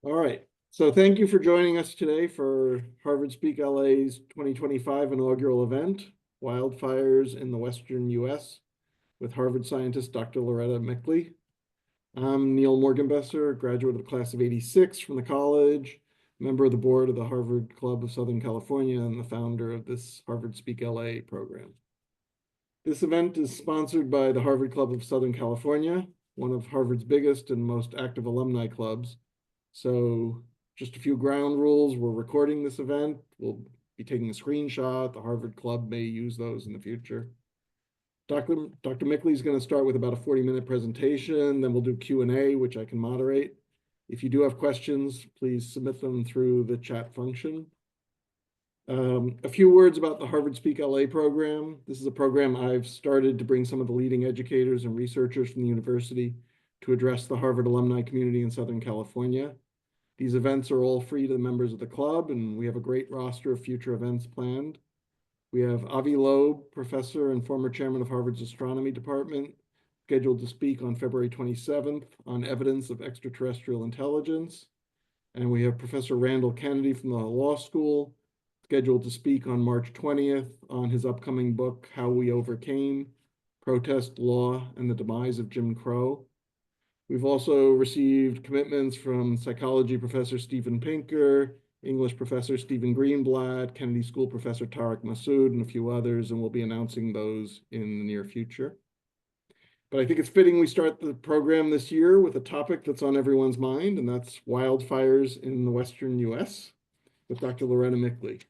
All right. So thank you for joining us today for HarvardSpeak LA's 2025 inaugural event, Wildfires in the Western US, with Harvard scientist Dr. Loretta Mickley. I'm Neil Morganbesser, graduate of the class of 86 from the college, member of the board of the Harvard Club of Southern California, and the founder of this HarvardSpeak LA program. This event is sponsored by the Harvard Club of Southern California, one of Harvard's biggest and most active alumni clubs. So just a few ground rules. We're recording this event. We'll be taking a screenshot. The Harvard Club may use those in the future. Dr. Mickley is going to start with about a 40-minute presentation. Then we'll do Q&A, which I can moderate. If you do have questions, please submit them through the chat function. A few words about the HarvardSpeak LA program. This is a program I've started to bring some of the leading educators and researchers from the university to address the Harvard alumni community in Southern California. These events are all free to the members of the club, and we have a great roster of future events planned. We have Avi Loeb, professor and former chairman of Harvard's astronomy department, scheduled to speak on February 27th on evidence of extraterrestrial intelligence. And we have Professor Randall Kennedy from the law school, scheduled to speak on March 20th on his upcoming book, How We Overcame, Protest, Law, and the Demise of Jim Crow. We've also received commitments from psychology professor Steven Pinker, English professor Stephen Greenblatt, Kennedy School professor Tariq Masood, and a few others, and we'll be announcing those in the near future. But I think it's fitting we start the program this year with a topic that's on everyone's mind, and that's wildfires in the Western US with Dr. Loretta Mickley.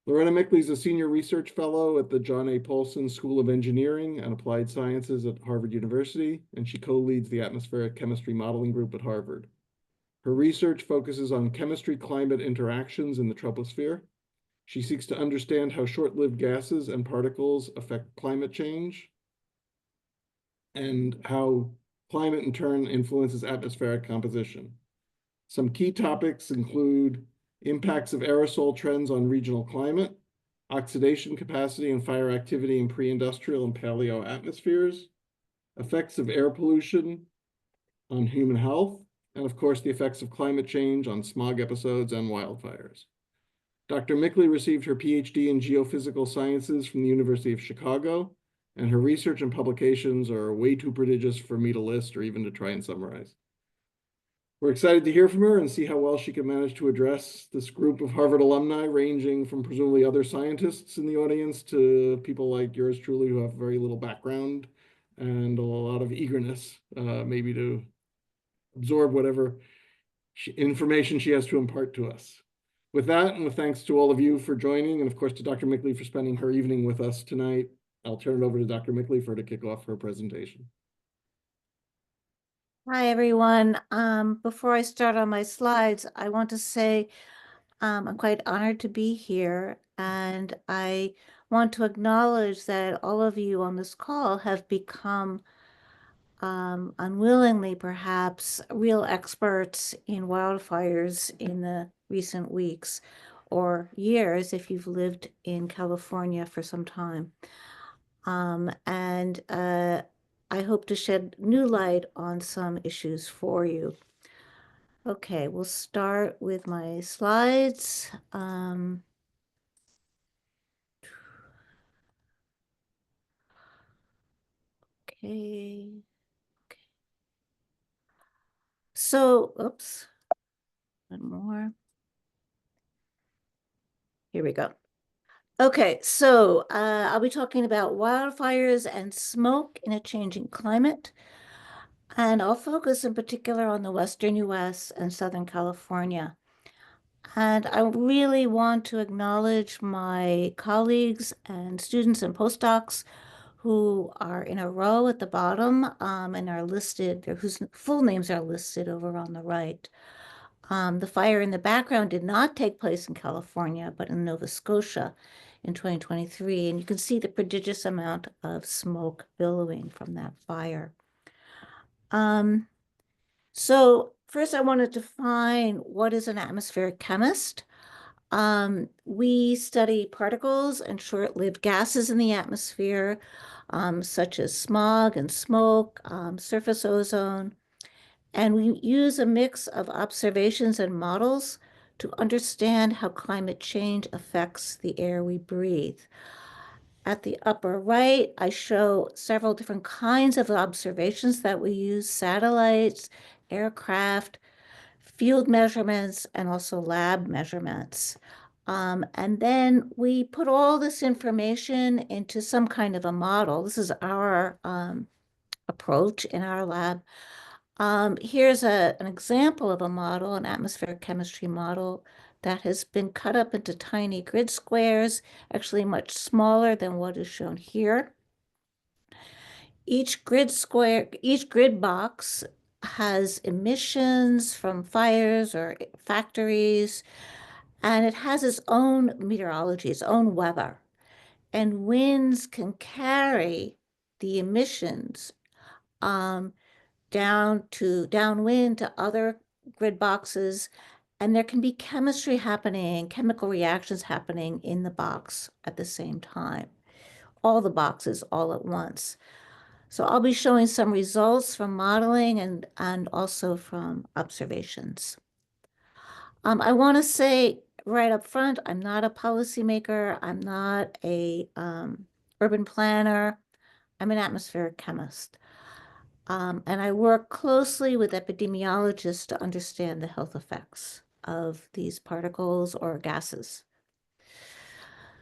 Loretta Mickley is a senior research fellow at the John A. Paulson School of Engineering and Applied Sciences at Harvard University, and she co-leads the atmospheric chemistry modeling group at Harvard. Her research focuses on chemistry-climate interactions in the troposphere. She seeks to understand how short-lived gases and particles affect climate change and how climate in turn influences atmospheric composition. Some key topics include impacts of aerosol trends on regional climate, oxidation capacity and fire activity in pre-industrial and paleo atmospheres, effects of air pollution on human health, and of course, the effects of climate change on smog episodes and wildfires. Dr. Mickley received her PhD in geophysical sciences from the University of Chicago, and her research and publications are way too prodigious for me to list or even to try and summarize. We're excited to hear from her and see how well she can manage to address this group of Harvard alumni, ranging from presumably other scientists in the audience to people like yours truly who have very little background and a lot of eagerness, maybe to absorb whatever information she has to impart to us. With that, and with thanks to all of you for joining, and of course to Dr. Mickley for spending her evening with us tonight, I'll turn it over to Dr. Mickley for her to kick off her presentation. Hi, everyone. Before I start on my slides, I want to say I'm quite honored to be here, and I want to acknowledge that all of you on this call have become unwillingly, perhaps, real experts in wildfires in the recent weeks or years if you've lived in California for some time. I hope to shed new light on some issues for you. Okay, we'll start with my slides. Okay. So, oops, one more. Here we go. Okay, so I'll be talking about wildfires and smoke in a changing climate. And I'll focus in particular on the Western US and Southern California. And I really want to acknowledge my colleagues and students and postdocs who are in a row at the bottom and are listed, whose full names are listed over on the right. The fire in the background did not take place in California, but in Nova Scotia in 2023. And you can see the prodigious amount of smoke billowing from that fire. So first I want to define what is an atmospheric chemist. We study particles and short-lived gases in the atmosphere, such as smog and smoke, surface ozone, And we use a mix of observations and models to understand how climate change affects the air we breathe. At the upper right, I show several different kinds of observations that we use: satellites, aircraft, field measurements, and also lab measurements. And then we put all this information into some kind of a model. This is our approach in our lab. Here's an example of a model, an atmospheric chemistry model that has been cut up into tiny grid squares, actually much smaller than what is shown here. Each grid box has emissions from fires or factories, and it has its own meteorology, its own weather. And winds can carry the emissions downwind to other grid boxes, and there can be chemistry happening, chemical reactions happening in the box at the same time, all the boxes all at once. So I'll be showing some results from modeling and also from observations. I want to say right up front, I'm not a policymaker. I'm not a urban planner. I'm an atmospheric chemist. And I work closely with epidemiologists to understand the health effects of these particles or gases.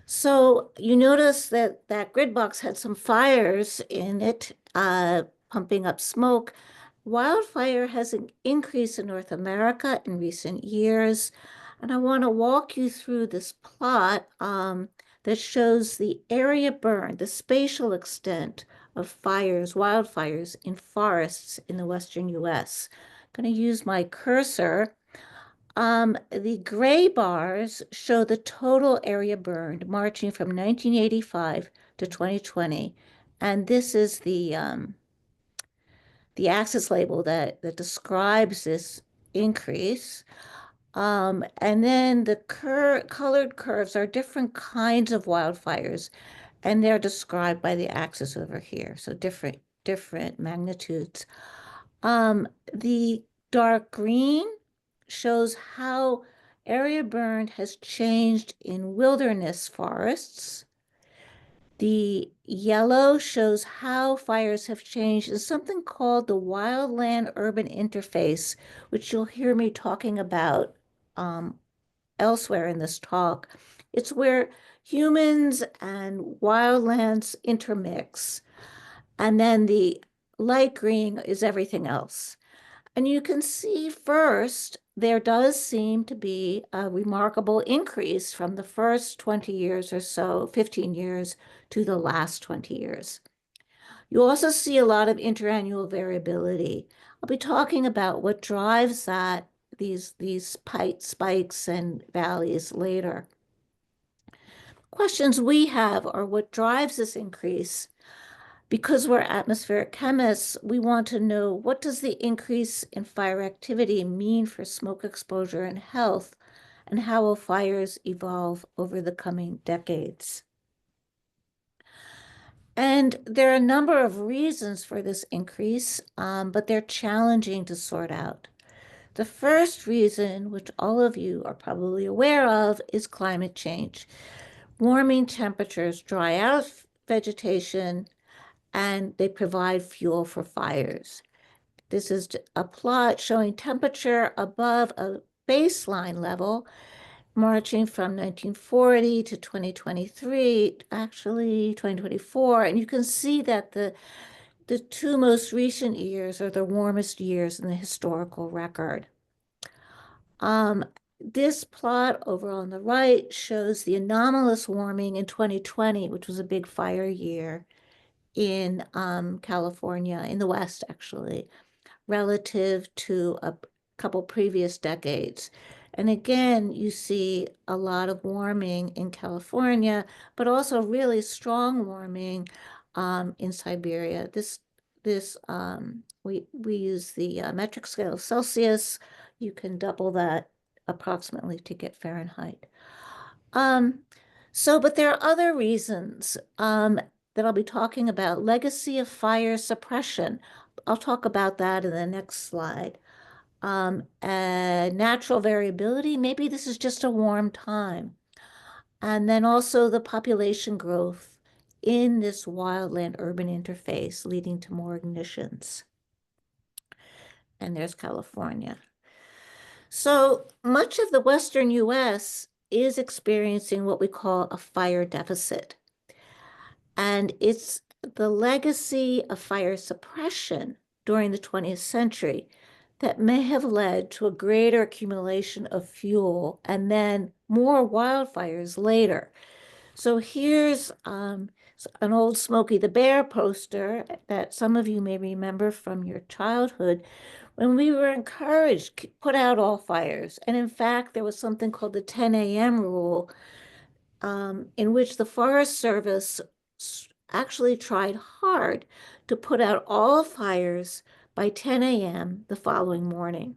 So you notice that that grid box had some fires in it, pumping up smoke. Wildfire has increased in North America in recent years. And I want to walk you through this plot that shows the area burned, the spatial extent of fires, wildfires in forests in the Western US. I'm going to use my cursor. The gray bars show the total area burned marching from 1985 to 2020. And this is the axis label that describes this increase. And then the colored curves are different kinds of wildfires, and they're described by the axis over here. So different magnitudes. The dark green shows how area burned has changed in wilderness forests. The yellow shows how fires have changed in something called the wildland-urban interface, which you'll hear me talking about elsewhere in this talk. It's where humans and wildlands intermix. And then the light green is everything else. And you can see first, there does seem to be a remarkable increase from the first 20 years or so, 15 years, to the last 20 years. You also see a lot of interannual variability. I'll be talking about what drives that, these spikes and valleys later. Questions we have are what drives this increase. Because we're atmospheric chemists, we want to know, what does the increase in fire activity mean for smoke exposure and health, and how will fires evolve over the coming decades? And there are a number of reasons for this increase, but they're challenging to sort out. The first reason, which all of you are probably aware of, is climate change. Warming temperatures dry out vegetation, and they provide fuel for fires. This is a plot showing temperature above a baseline level, marching from 1940 to 2023, actually 2024. And you can see that the two most recent years are the warmest years in the historical record. This plot over on the right shows the anomalous warming in 2020, which was a big fire year in California, in the West, actually, relative to a couple previous decades. And again, you see a lot of warming in California, but also really strong warming in Siberia. We use the metric scale of Celsius. You can double that approximately to get Fahrenheit. But there are other reasons that I'll be talking about. Legacy of fire suppression. I'll talk about that in the next slide. Natural variability, maybe this is just a warm time. And then also the population growth in this wildland urban interface leading to more ignitions. And there's California. So much of the Western US is experiencing what we call a fire deficit. And it's the legacy of fire suppression during the 20th century that may have led to a greater accumulation of fuel and then more wildfires later. So here's an old Smokey the Bear poster that some of you may remember from your childhood when we were encouraged, put out all fires. And in fact, there was something called the 10 a.m. rule, in which the Forest Service actually tried hard to put out all fires by 10 a.m. the following morning.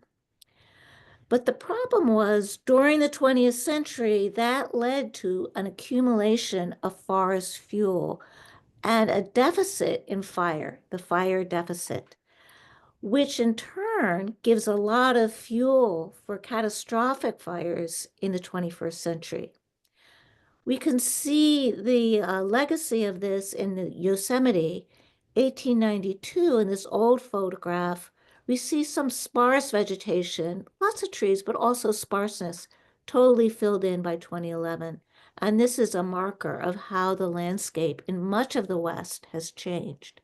But the problem was during the 20th century, that led to an accumulation of forest fuel and a deficit in fire, the fire deficit, which in turn gives a lot of fuel for catastrophic fires in the 21st century. We can see the legacy of this in the Yosemite, 1892, in this old photograph. We see some sparse vegetation, lots of trees, but also sparseness, totally filled in by 2011. And this is a marker of how the landscape in much of the West has changed.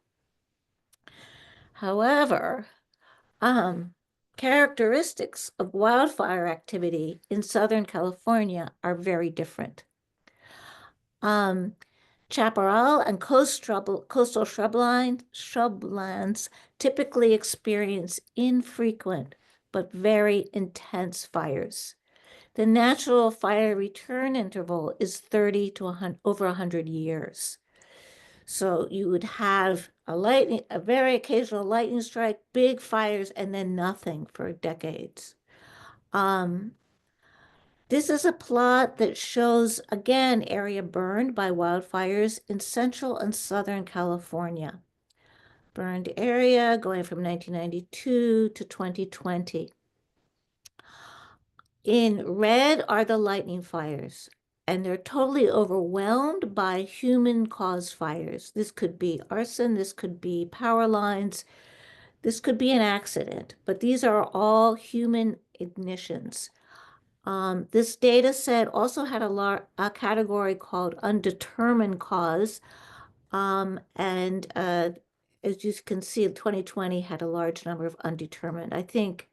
However, characteristics of wildfire activity in Southern California are very different. Chaparral and coastal shrublands typically experience infrequent but very intense fires. The natural fire return interval is 30 to over 100 years. So you would have a very occasional lightning strike, big fires, and then nothing for decades. This is a plot that shows, again, area burned by wildfires in Central and Southern California. Burned area going from 1992 to 2020. In red are the lightning fires, and they're totally overwhelmed by human-caused fires. This could be arson, this could be power lines, this could be an accident, but these are all human ignitions. This data set also had a category called undetermined cause. As you can see, 2020 had a large number of undetermined. I think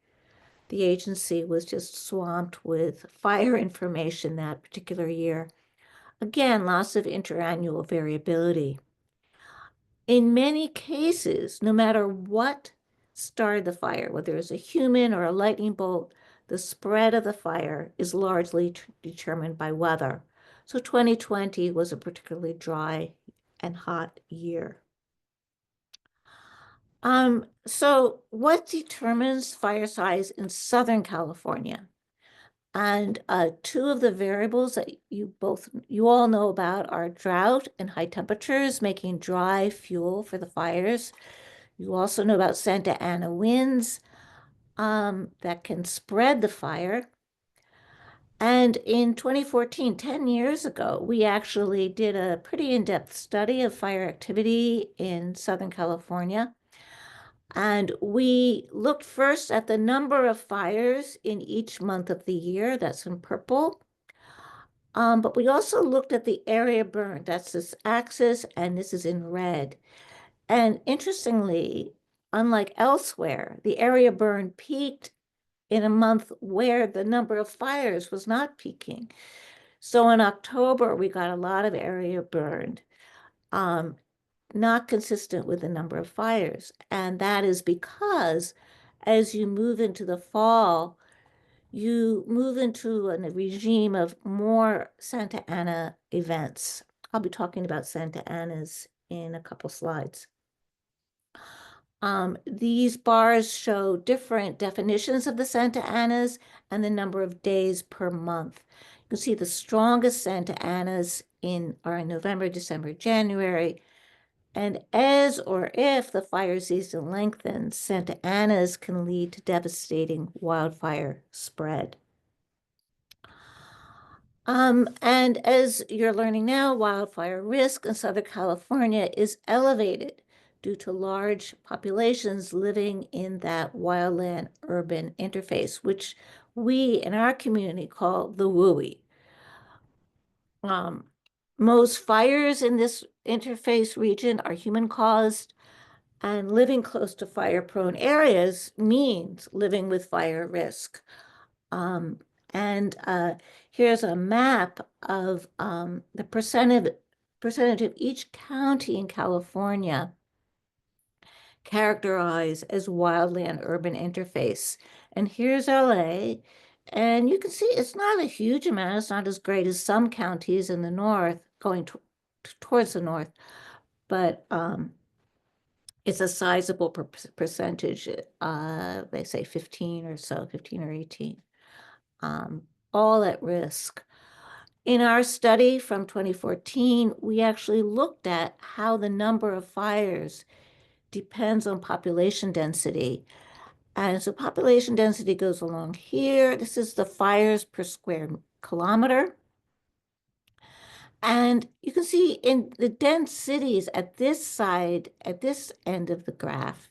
the agency was just swamped with fire information that particular year. Again, lots of interannual variability. In many cases, no matter what started the fire, whether it's a human or a lightning bolt, the spread of the fire is largely determined by weather. So 2020 was a particularly dry and hot year. So what determines fire size in Southern California? And two of the variables that you all know about are drought and high temperatures, making dry fuel for the fires. You also know about Santa Ana winds that can spread the fire. And in 2014, 10 years ago, we actually did a pretty in-depth study of fire activity in Southern California. And we looked first at the number of fires in each month of the year, that's in purple. But we also looked at the area burned, that's this axis, and this is in red. And interestingly, unlike elsewhere, the area burned peaked in a month where the number of fires was not peaking. So in October, we got a lot of area burned, not consistent with the number of fires. And that is because as you move into the fall, you move into a regime of more Santa Ana events. I'll be talking about Santa Ana's in a couple slides. These bars show different definitions of the Santa Anas and the number of days per month. You can see the strongest Santa Anas are in November, December, January. And as or if the fire season lengthens, Santa Ana's can lead to devastating wildfire spread. And as you're learning now, wildfire risk in Southern California is elevated due to large populations living in that wildland-urban interface, which we in our community call the WUI. Most fires in this interface region are human-caused, and living close to fire-prone areas means living with fire risk. And here's a map of the percentage of each county in California characterized as wildland-urban interface. And here's LA. And you can see it's not a huge amount. It's not as great as some counties in the north, going towards the north, but it's a sizable percentage. They say 15 or so, 15 or 18, all at risk. In our study from 2014, we actually looked at how the number of fires depends on population density. And so population density goes along here. This is the fires per square kilometer. And you can see in the dense cities at this side, at this end of the graph,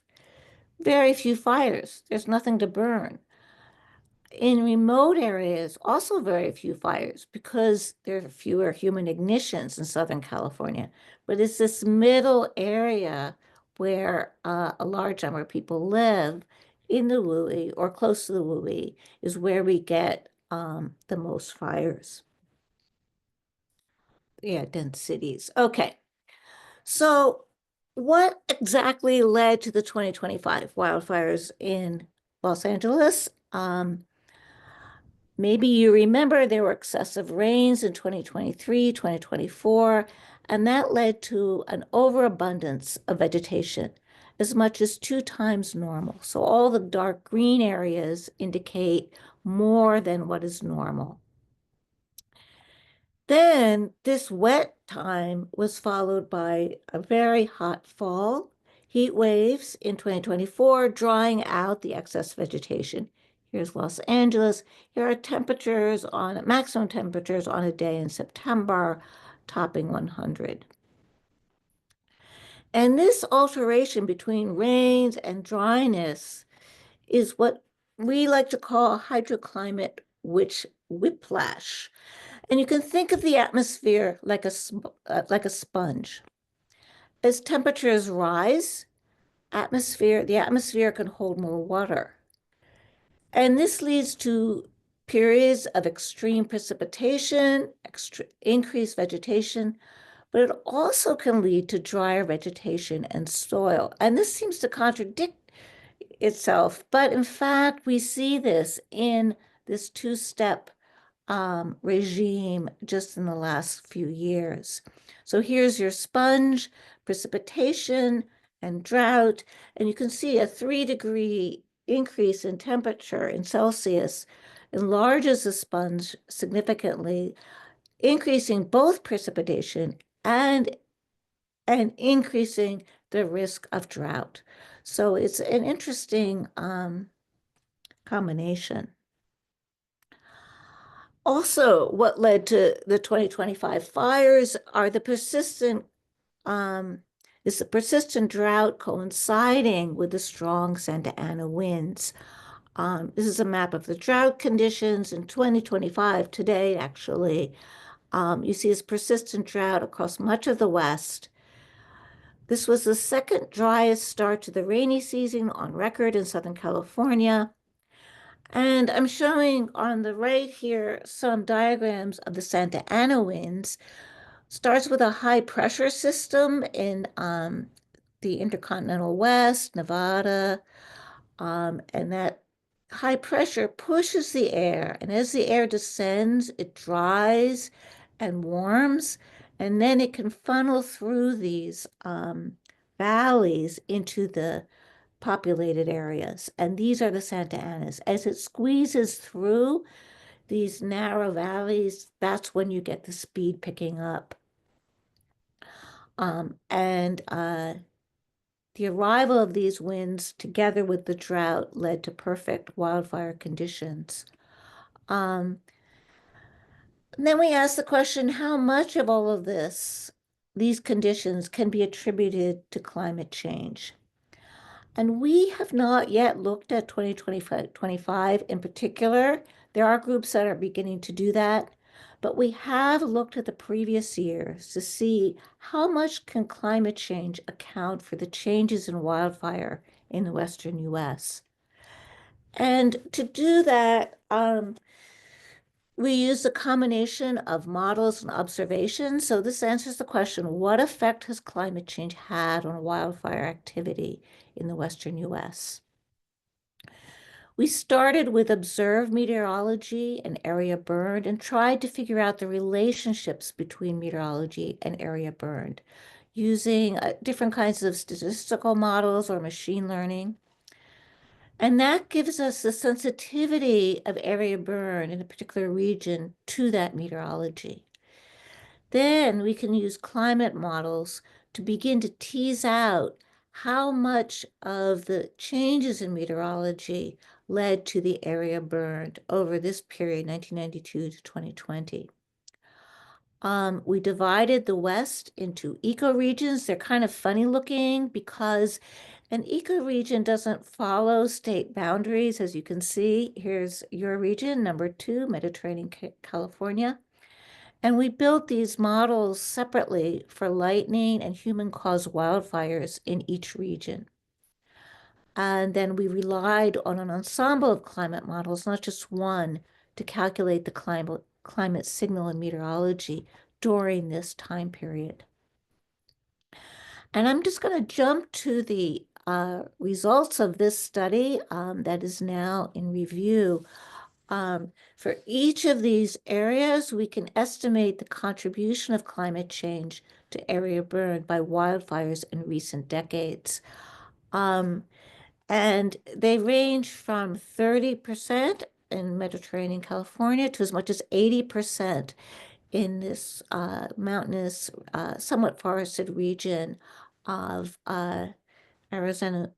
very few fires. There's nothing to burn. In remote areas, also very few fires because there are fewer human ignitions in Southern California. But it's this middle area where a large number of people live in the WUI or close to the WUI is where we get the most fires. Yeah, dense cities. Okay. So what exactly led to the 2025 wildfires in Los Angeles? Maybe you remember there were excessive rains in 2023, 2024, and that led to an overabundance of vegetation, as much as 2 times normal. So all the dark green areas indicate more than what is normal. Then this wet time was followed by a very hot fall, heat waves in 2024, drying out the excess vegetation. Here's Los Angeles. Here are temperatures on maximum temperatures on a day in September, topping 100. And this alteration between rains and dryness is what we like to call hydroclimate whiplash. And you can think of the atmosphere like a sponge. As temperatures rise, the atmosphere can hold more water. And this leads to periods of extreme precipitation, increased vegetation, but it also can lead to drier vegetation and soil. And this seems to contradict itself, but in fact, we see this in this two-step regime just in the last few years. So here's your sponge, precipitation, and drought, and you can see a 3-degree increase in temperature in Celsius enlarges the sponge significantly, increasing both precipitation and increasing the risk of drought. So it's an interesting combination. Also, what led to the 2025 fires are the persistent drought coinciding with the strong Santa Ana winds. This is a map of the drought conditions in 2025 today, actually. You see this persistent drought across much of the West. This was the second driest start to the rainy season on record in Southern California. And I'm showing on the right here some diagrams of the Santa Ana winds. Starts with a high pressure system in the intercontinental West, Nevada, and that high pressure pushes the air. And as the air descends, it dries and warms, and then it can funnel through these valleys into the populated areas. And these are the Santa Anas. As it squeezes through these narrow valleys, that's when you get the speed picking up. And the arrival of these winds, together with the drought, led to perfect wildfire conditions. And then we ask the question, how much of all of these conditions can be attributed to climate change? And we have not yet looked at 2025 in particular. There are groups that are beginning to do that, but we have looked at the previous years to see how much can climate change account for the changes in wildfire in the Western US. And to do that, we use a combination of models and observations. So this answers the question, what effect has climate change had on wildfire activity in the Western US? We started with observed meteorology and area burned and tried to figure out the relationships between meteorology and area burned using different kinds of statistical models or machine learning. And that gives us the sensitivity of area burn in a particular region to that meteorology. Then we can use climate models to begin to tease out how much of the changes in meteorology led to the area burned over this period, 1992 to 2020. We divided the West into ecoregions. They're kind of funny looking because an ecoregion doesn't follow state boundaries. As you can see, here's your region, number 2, Mediterranean, California. And we built these models separately for lightning and human-caused wildfires in each region. And then we relied on an ensemble of climate models, not just one, to calculate the climate signal in meteorology during this time period. And I'm just going to jump to the results of this study that is now in review. For each of these areas, we can estimate the contribution of climate change to area burned by wildfires in recent decades. And they range from 30% in Mediterranean California to as much as 80% in this mountainous, somewhat forested region of Arizona,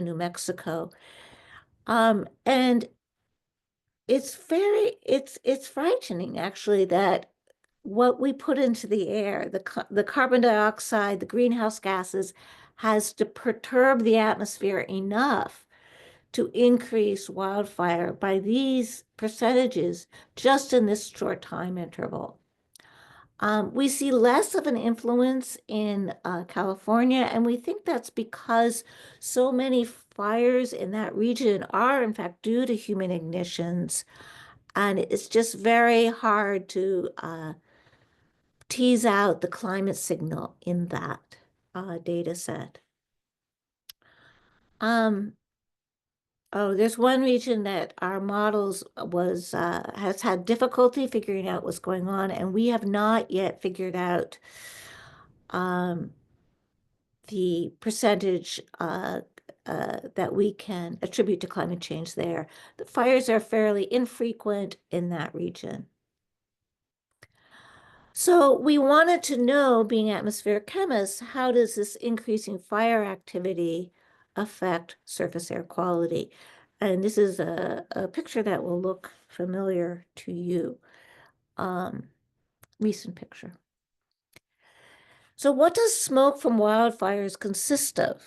New Mexico. And it's frightening actually that what we put into the air, the carbon dioxide, the greenhouse gases, has to perturb the atmosphere enough to increase wildfire by these percentages just in this short time interval. We see less of an influence in California, and we think that's because so many fires in that region are, in fact, due to human ignitions, and it's just very hard to tease out the climate signal in that data set. Oh, there's one region that our models has had difficulty figuring out what's going on, and we have not yet figured out the percentage that we can attribute to climate change there. The fires are fairly infrequent in that region. So we wanted to know, being atmospheric chemists, how does this increasing fire activity affect surface air quality? And this is a picture that will look familiar to you. Recent picture. So what does smoke from wildfires consist of?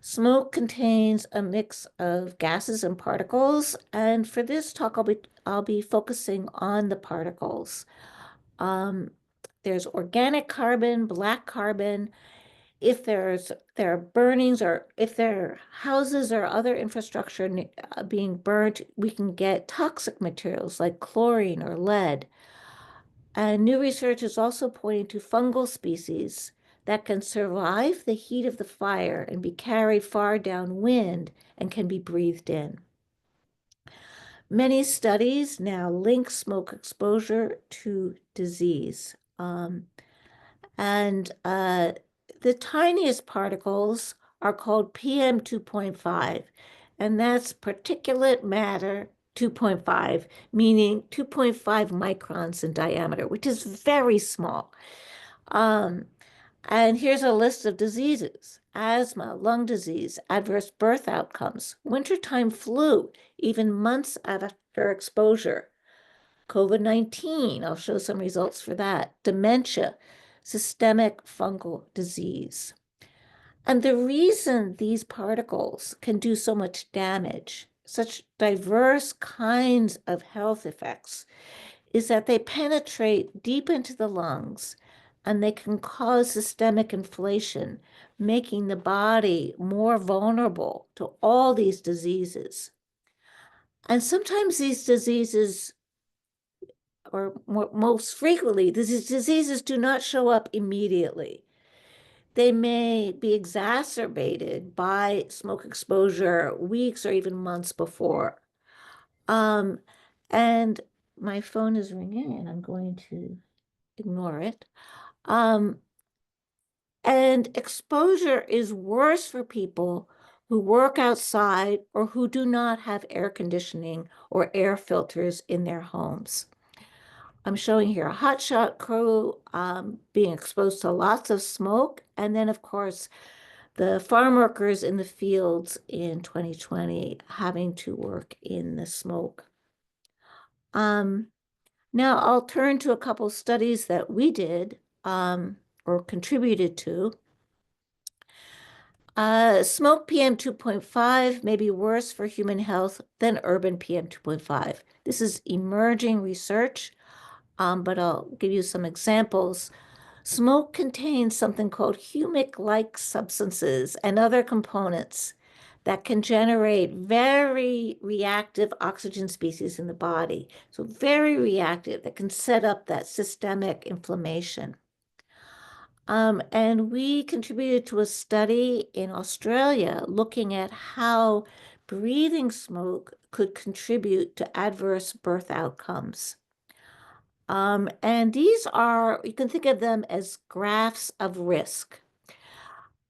Smoke contains a mix of gases and particles, and for this talk, I'll be focusing on the particles. There's organic carbon, black carbon. If there are burnings or if there are houses or other infrastructure being burnt, we can get toxic materials like chlorine or lead. And new research is also pointing to fungal species that can survive the heat of the fire and be carried far downwind and can be breathed in. Many studies now link smoke exposure to disease. The tiniest particles are called PM 2.5, and that's particulate matter 2.5, meaning 2.5 microns in diameter, which is very small. And here's a list of diseases: asthma, lung disease, adverse birth outcomes, wintertime flu, even months after exposure, COVID-19, I'll show some results for that, dementia, systemic fungal disease. And the reason these particles can do so much damage, such diverse kinds of health effects, is that they penetrate deep into the lungs and they can cause systemic inflation, making the body more vulnerable to all these diseases. And sometimes these diseases, or most frequently, these diseases do not show up immediately. They may be exacerbated by smoke exposure weeks or even months before. Um, and my phone is ringing and I'm going to ignore it. And exposure is worse for people who work outside or who do not have air conditioning or air filters in their homes. I'm showing here a hotshot crew being exposed to lots of smoke. And then, of course, the farm workers in the fields in 2020 having to work in the smoke. Now I'll turn to a couple studies that we did or contributed to. Smoke PM 2.5 may be worse for human health than urban PM 2.5. This is emerging research, but I'll give you some examples. Smoke contains something called humic-like substances and other components that can generate very reactive oxygen species in the body. So very reactive, that can set up that systemic inflammation. And we contributed to a study in Australia looking at how breathing smoke could contribute to adverse birth outcomes. And these are, you can think of them as graphs of risk.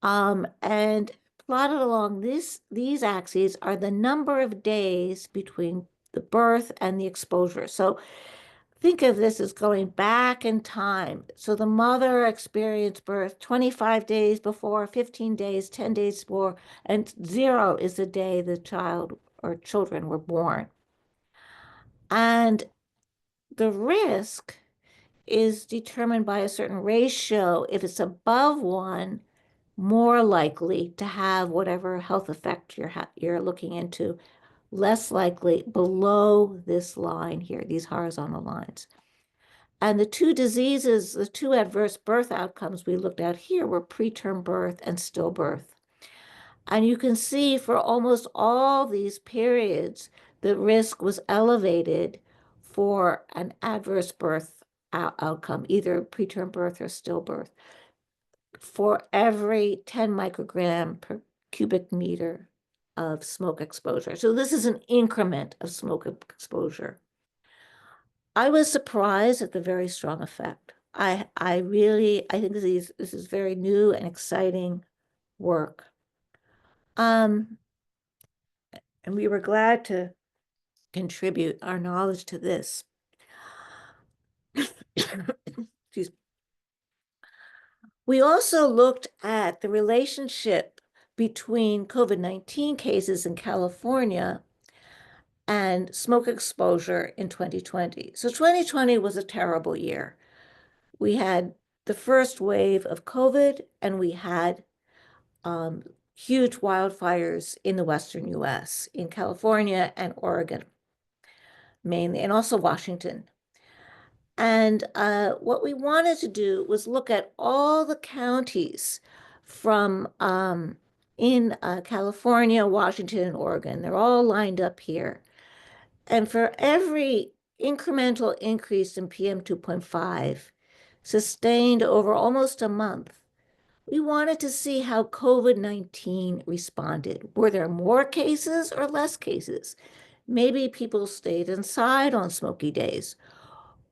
And plotted along these axes are the number of days between the birth and the exposure. So think of this as going back in time. So the mother experienced birth 25 days before, 15 days, 10 days before, and 0 is the day the child or children were born. And the risk is determined by a certain ratio. If it's above 1, more likely to have whatever health effect you're looking into, less likely below this line here, these horizontal lines. And the two diseases, the two adverse birth outcomes we looked at here were preterm birth and stillbirth. And you can see for almost all these periods, the risk was elevated for an adverse birth outcome, either preterm birth or stillbirth, for every 10 microgram per cubic meter of smoke exposure. So this is an increment of smoke exposure. I was surprised at the very strong effect. I think this is very new and exciting work. And we were glad to contribute our knowledge to this. Excuse me. We also looked at the relationship between COVID-19 cases in California and smoke exposure in 2020. So 2020 was a terrible year. We had the first wave of COVID, and we had huge wildfires in the Western US, in California and Oregon, mainly, and also Washington. And what we wanted to do was look at all the counties from in California, Washington, and Oregon. They're all lined up here. And for every incremental increase in PM 2.5, sustained over almost a month, we wanted to see how COVID-19 responded. Were there more cases or less cases? Maybe people stayed inside on smoky days,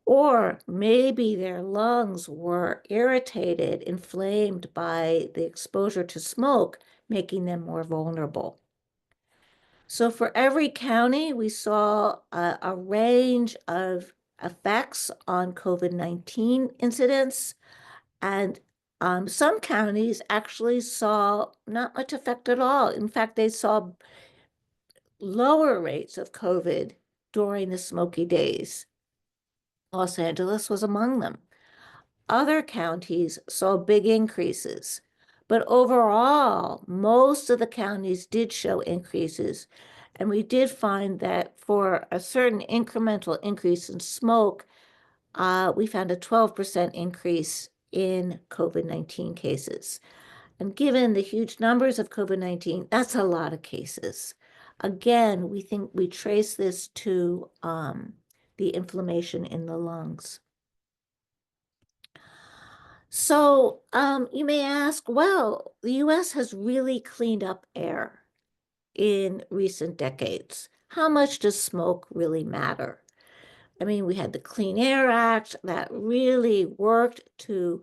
or maybe their lungs were irritated, inflamed by the exposure to smoke, making them more vulnerable. So for every county, we saw a range of effects on COVID-19 incidents, and Some counties actually saw not much effect at all. In fact, they saw lower rates of COVID during the smoky days. Los Angeles was among them. Other counties saw big increases, but overall, most of the counties did show increases. And we did find that for a certain incremental increase in smoke, we found a 12% increase in COVID-19 cases. And given the huge numbers of COVID-19, that's a lot of cases. Again, we think we trace this to the inflammation in the lungs. So you may ask, well, the US has really cleaned up air in recent decades. How much does smoke really matter? I mean, we had the Clean Air Act that really worked to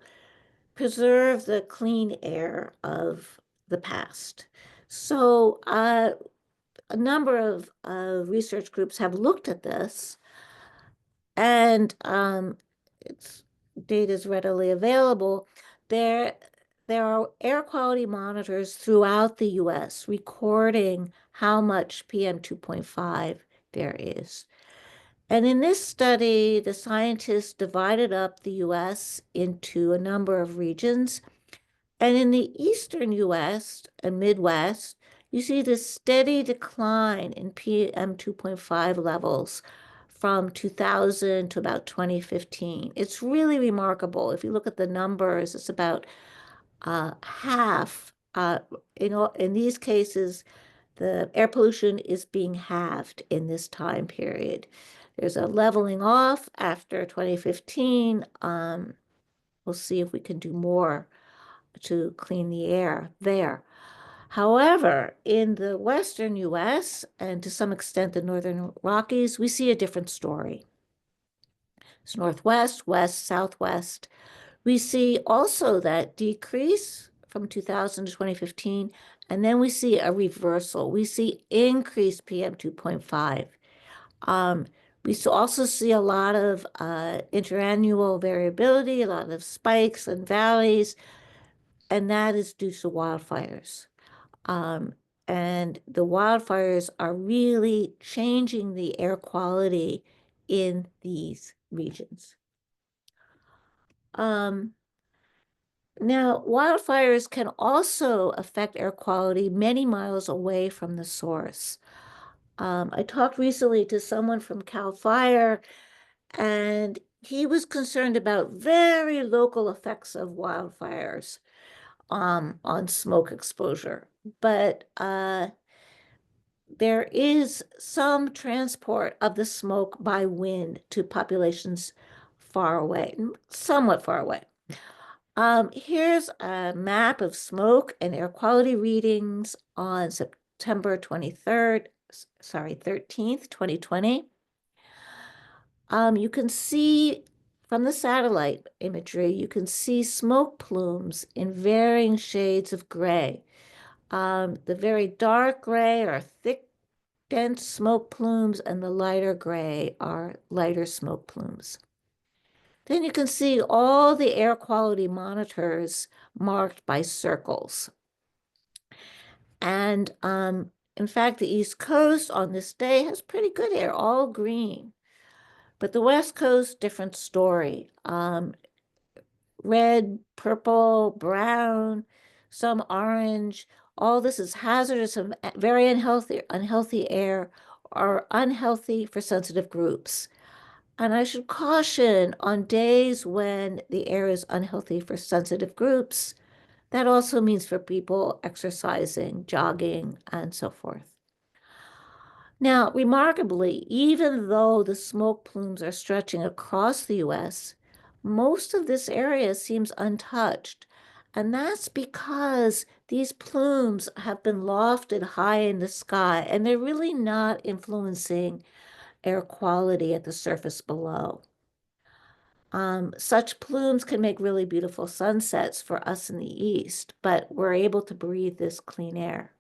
preserve the clean air of the past. So a number of research groups have looked at this, and its data is readily available. There are air quality monitors throughout the US recording how much PM 2.5 there is. And in this study, the scientists divided up the US into a number of regions. And in the eastern US and Midwest, you see this steady decline in PM 2.5 levels from 2000 to about 2015. It's really remarkable. If you look at the numbers, it's about half. In these cases, the air pollution is being halved in this time period. There's a leveling off after 2015. We'll see if we can do more to clean the air there. However, in the western US and to some extent the northern Rockies, we see a different story. It's northwest, west, southwest. We see also that decrease from 2000 to 2015, and then we see a reversal. We see increased PM 2.5. We also see a lot of interannual variability, a lot of spikes and valleys, and that is due to wildfires. And the wildfires are really changing the air quality in these regions. Now, wildfires can also affect air quality many miles away from the source. I talked recently to someone from CAL FIRE, and he was concerned about very local effects of wildfires on smoke exposure. But there is some transport of the smoke by wind to populations far away, somewhat far away. Here's a map of smoke and air quality readings on September 13th, 2020. You can see from the satellite imagery, you can see smoke plumes in varying shades of gray. The very dark gray are thick, dense smoke plumes, and the lighter gray are lighter smoke plumes. Then you can see all the air quality monitors marked by circles. And in fact, the East Coast on this day has pretty good air, all green. But the West Coast, different story. Red, purple, brown, some orange. All this is hazardous and very unhealthy air, or unhealthy for sensitive groups. And I should caution, on days when the air is unhealthy for sensitive groups, that also means for people exercising, jogging, and so forth. Now, remarkably, even though the smoke plumes are stretching across the US, most of this area seems untouched. And that's because these plumes have been lofted high in the sky, and they're really not influencing air quality at the surface below. Such plumes can make really beautiful sunsets for us in the east, but we're able to breathe this clean air.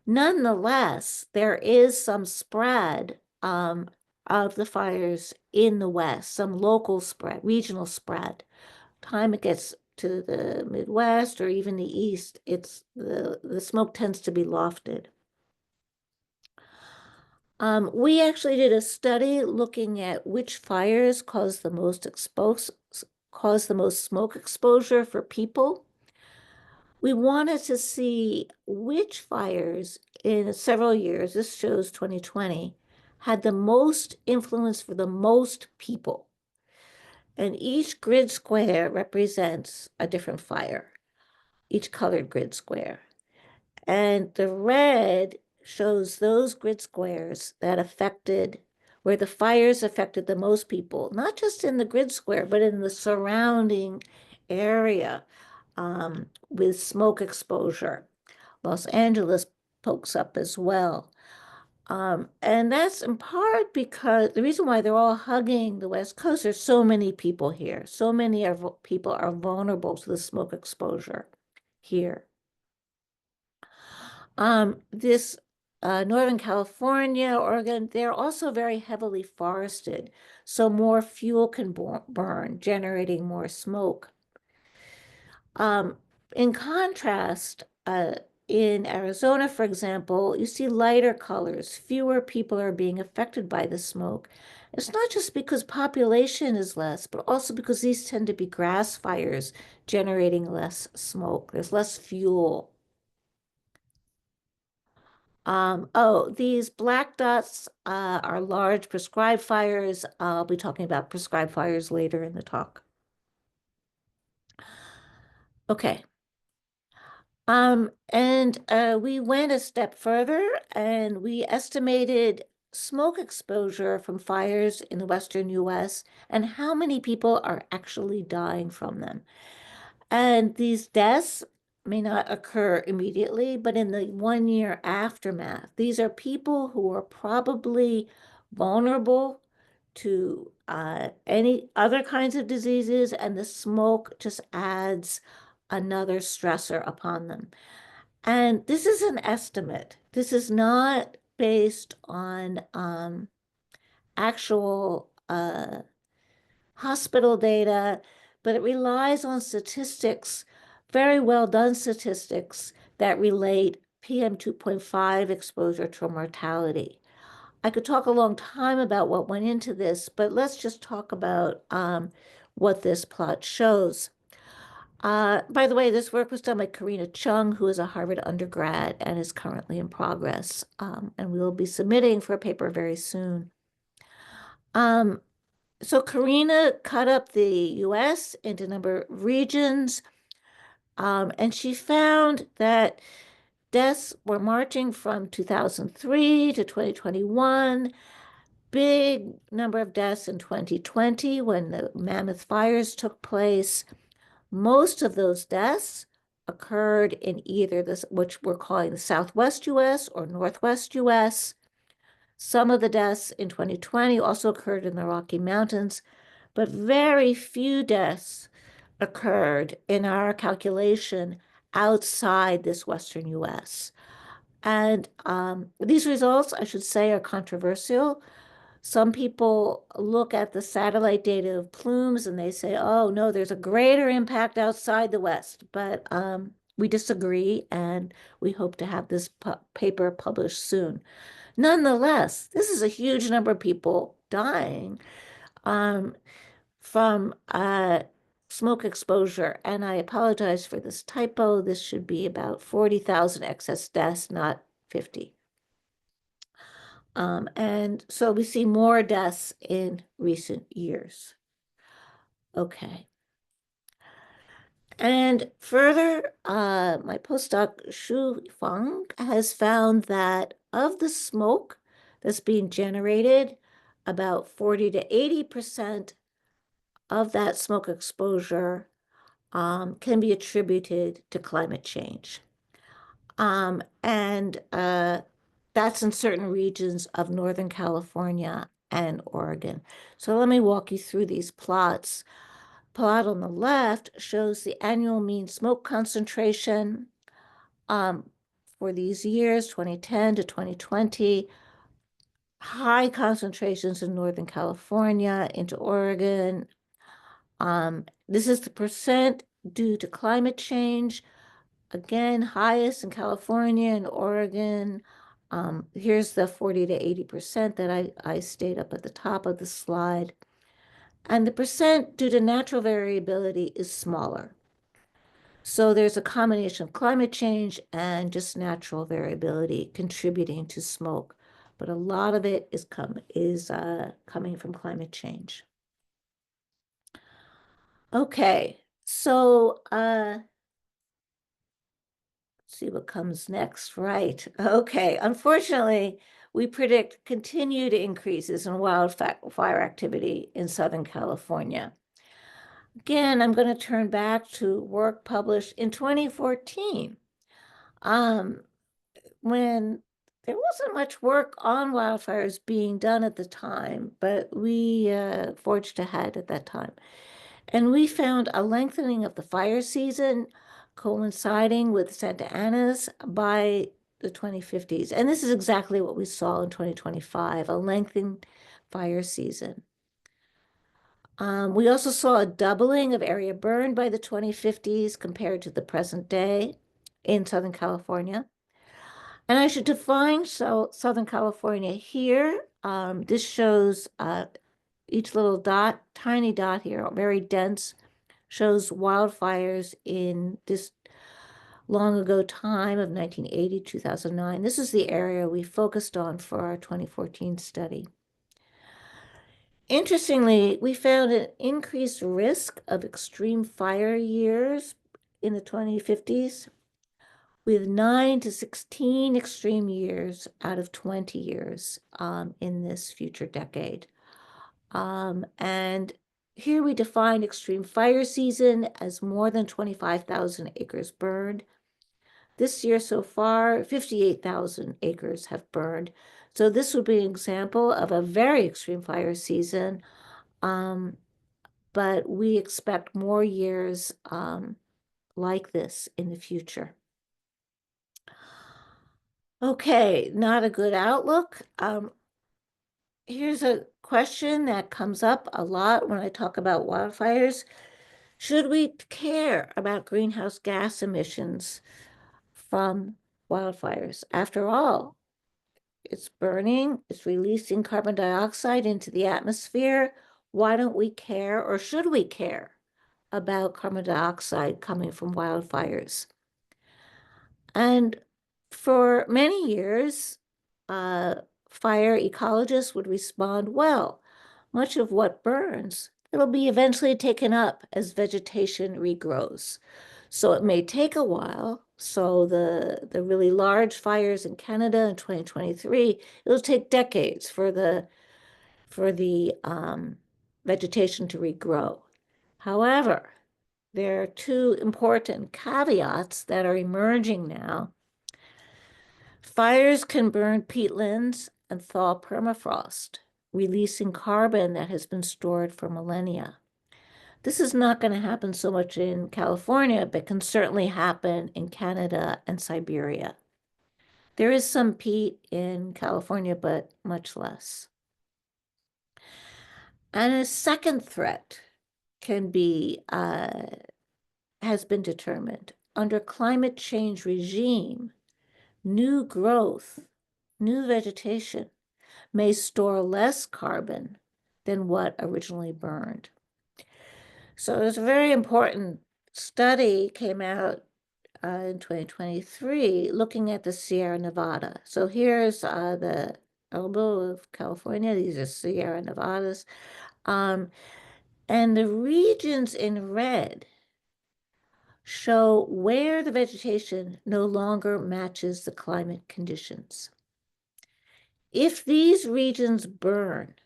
Nonetheless, there is some spread of the fires in the west, some local spread, regional spread. Time it gets to the Midwest or even the East, it's the smoke tends to be lofted. We actually did a study looking at which fires cause the most smoke exposure for people. We wanted to see which fires in several years, this shows 2020, had the most influence for the most people. And each grid square represents a different fire, each colored grid square. And the red shows those grid squares that where the fires affected the most people, not just in the grid square, but in the surrounding area with smoke exposure. Los Angeles pokes up as well. And that's in part because the reason why they're all hugging the West Coast, there's so many people here. So many people are vulnerable to the smoke exposure here. This Northern California, Oregon, they're also very heavily forested, so more fuel can burn, generating more smoke. In contrast, in Arizona, for example, you see lighter colors. Fewer people are being affected by the smoke. It's not just because population is less, but also because these tend to be grass fires generating less smoke. There's less fuel. These black dots are large prescribed fires. I'll be talking about prescribed fires later in the talk. Okay. We went a step further and we estimated smoke exposure from fires in the Western US and how many people are actually dying from them. And these deaths may not occur immediately, but in the 1 year aftermath. These are people who are probably vulnerable to any other kinds of diseases, and the smoke just adds another stressor upon them. And this is an estimate. This is not based on actual hospital data, but it relies on statistics, very well done statistics that relate PM 2.5 exposure to mortality. I could talk a long time about what went into this, but let's just talk about what this plot shows. By the way, this work was done by Karina Chung, who is a Harvard undergrad and is currently in progress. And we will be submitting for a paper very soon. So Karina cut up the US into a number of regions, and she found that deaths were marching from 2003 to 2021, big number of deaths in 2020 when the Mammoth fires took place. Most of those deaths occurred in either this, which we're calling the Southwest US or Northwest US. Some of the deaths in 2020 also occurred in the Rocky Mountains, but very few deaths occurred in our calculation outside this Western US. And these results, I should say, are controversial. Some people look at the satellite data of plumes and they say, oh, no, there's a greater impact outside the West. But we disagree, and we hope to have this paper published soon. Nonetheless, this is a huge number of people dying from smoke exposure. And I apologize for this typo. This should be about 40,000 excess deaths, not 50. And so we see more deaths in recent years. Okay. And further, my postdoc Shu Fang has found that of the smoke that's being generated, about 40 to 80% of that smoke exposure can be attributed to climate change. That's in certain regions of Northern California and Oregon. So let me walk you through these plots. Plot on the left shows the annual mean smoke concentration for these years, 2010 to 2020. High concentrations in Northern California into Oregon. This is the percent due to climate change. Again, highest in California and Oregon. Here's the 40 to 80% that I stayed up at the top of the slide. And the percent due to natural variability is smaller. So there's a combination of climate change and just natural variability contributing to smoke. But a lot of it is coming from climate change. Okay, so let's see what comes next. Right. Okay. Unfortunately, we predict continued increases in wildfire activity in Southern California. Again, I'm going to turn back to work published in 2014, when there wasn't much work on wildfires being done at the time, but we forged ahead at that time. And we found a lengthening of the fire season coinciding with Santa Ana's by the 2050s. And this is exactly what we saw in 2025, a lengthened fire season. We also saw a doubling of area burned by the 2050s compared to the present day in Southern California. And I should define Southern California here. This shows each little dot, tiny dot here, very dense, shows wildfires in this long ago time of 1980, 2009. This is the area we focused on for our 2014 study. Interestingly, we found an increased risk of extreme fire years in the 2050s, with 9 to 16 extreme years out of 20 years in this future decade. And here we define extreme fire season as more than 25,000 acres burned. This year so far, 58,000 acres have burned. So this would be an example of a very extreme fire season, but we expect more years like this in the future. Okay, not a good outlook. Here's a question that comes up a lot when I talk about wildfires. Should we care about greenhouse gas emissions from wildfires? After all, it's burning, it's releasing carbon dioxide into the atmosphere. Why don't we care, or should we care about carbon dioxide coming from wildfires? And for many years, fire ecologists would respond, well, much of what burns, it'll be eventually taken up as vegetation regrows. So it may take a while. So the really large fires in Canada in 2023, it'll take decades for the vegetation to regrow. However, there are two important caveats that are emerging now. Fires can burn peatlands and thaw permafrost, releasing carbon that has been stored for millennia. This is not going to happen so much in California, but can certainly happen in Canada and Siberia. There is some peat in California, but much less. And a second threat can be, has been determined. Under climate change regime, new growth, new vegetation may store less carbon than what originally burned. So there's a very important study came out in 2023 looking at the Sierra Nevada. So here's the elbow of California. These are Sierra Nevadas. And the regions in red show where the vegetation no longer matches the climate conditions. If these regions burn,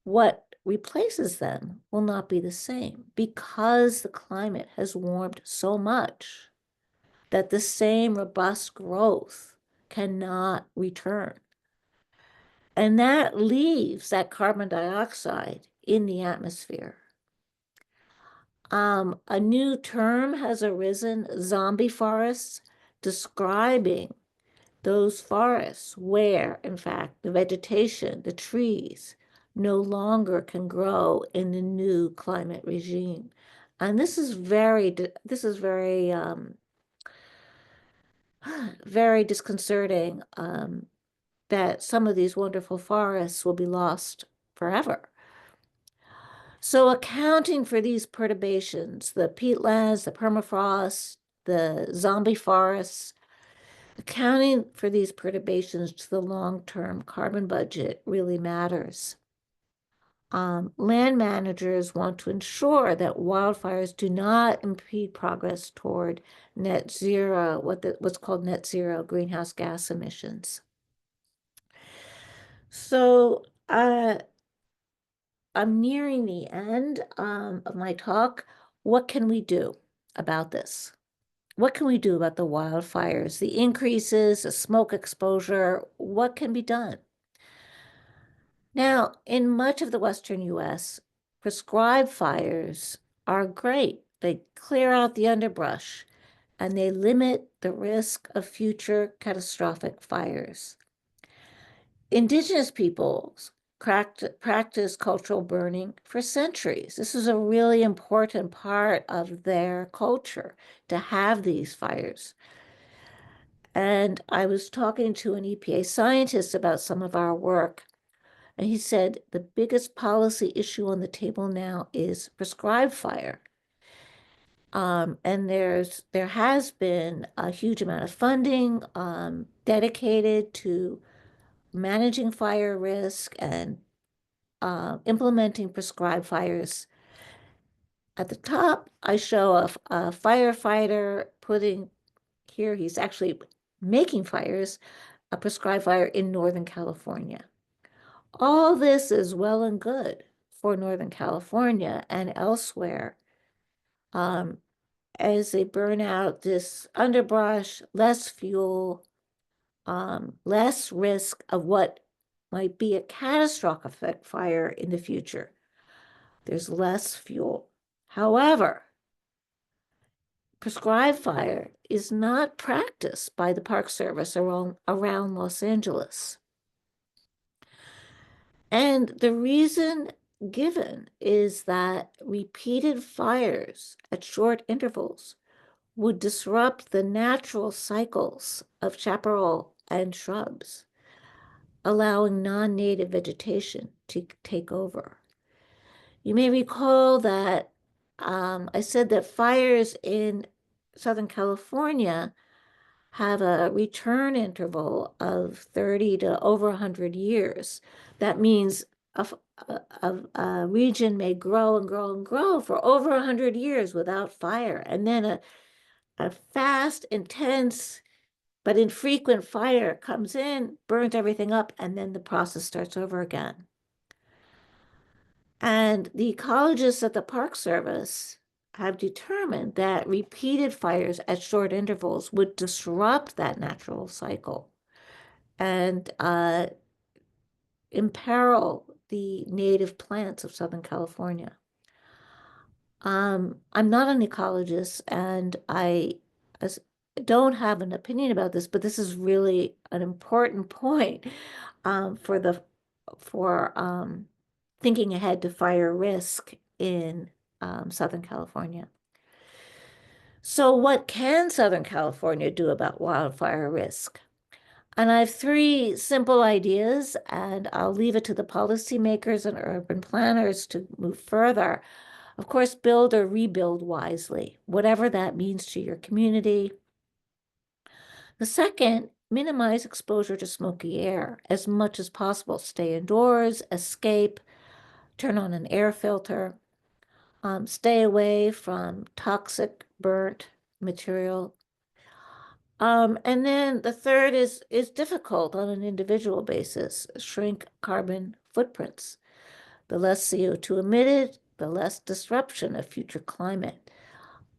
what replaces them will not be the same because the climate has warmed so much that the same robust growth cannot return. And that leaves that carbon dioxide in the atmosphere. A new term has arisen, zombie forests, describing those forests where, in fact, the vegetation, the trees, no longer can grow in the new climate regime. And this is very very disconcerting, that some of these wonderful forests will be lost forever. So accounting for these perturbations, the peatlands, the permafrost, the zombie forests, accounting for these perturbations to the long-term carbon budget really matters. Land managers want to ensure that wildfires do not impede progress toward net zero, what's called net zero greenhouse gas emissions. So I'm nearing the end of my talk. What can we do about this? What can we do about the wildfires, the increases, the smoke exposure? What can be done? Now, in much of the Western US, prescribed fires are great. They clear out the underbrush and they limit the risk of future catastrophic fires. Indigenous peoples practice cultural burning for centuries. This is a really important part of their culture to have these fires. And I was talking to an EPA scientist about some of our work, and he said the biggest policy issue on the table now is prescribed fire. And there has been a huge amount of funding dedicated to managing fire risk and implementing prescribed fires. At the top, I show a firefighter putting here, he's actually making fires, a prescribed fire in Northern California. All this is well and good for Northern California and elsewhere, as they burn out this underbrush, less fuel, less risk of what might be a catastrophic fire in the future. There's less fuel. However, prescribed fire is not practiced by the Park Service around Los Angeles. And the reason given is that repeated fires at short intervals would disrupt the natural cycles of chaparral and shrubs, allowing non-native vegetation to take over. You may recall that I said that fires in Southern California have a return interval of 30 to over 100 years. That means a region may grow and grow and grow for over 100 years without fire. And then a fast, intense, but infrequent fire comes in, burns everything up, and then the process starts over again. And the ecologists at the Park Service have determined that repeated fires at short intervals would disrupt that natural cycle and imperil the native plants of Southern California. I'm not an ecologist, and I don't have an opinion about this, but this is really an important point for thinking ahead to fire risk in Southern California. So what can Southern California do about wildfire risk? And I have three simple ideas, and I'll leave it to the policymakers and urban planners to move further. Of course, build or rebuild wisely, whatever that means to your community. The second, minimize exposure to smoky air as much as possible. Stay indoors, escape, turn on an air filter, stay away from toxic burnt material. And then the third is difficult on an individual basis, shrink carbon footprints. The less CO2 emitted, the less disruption of future climate.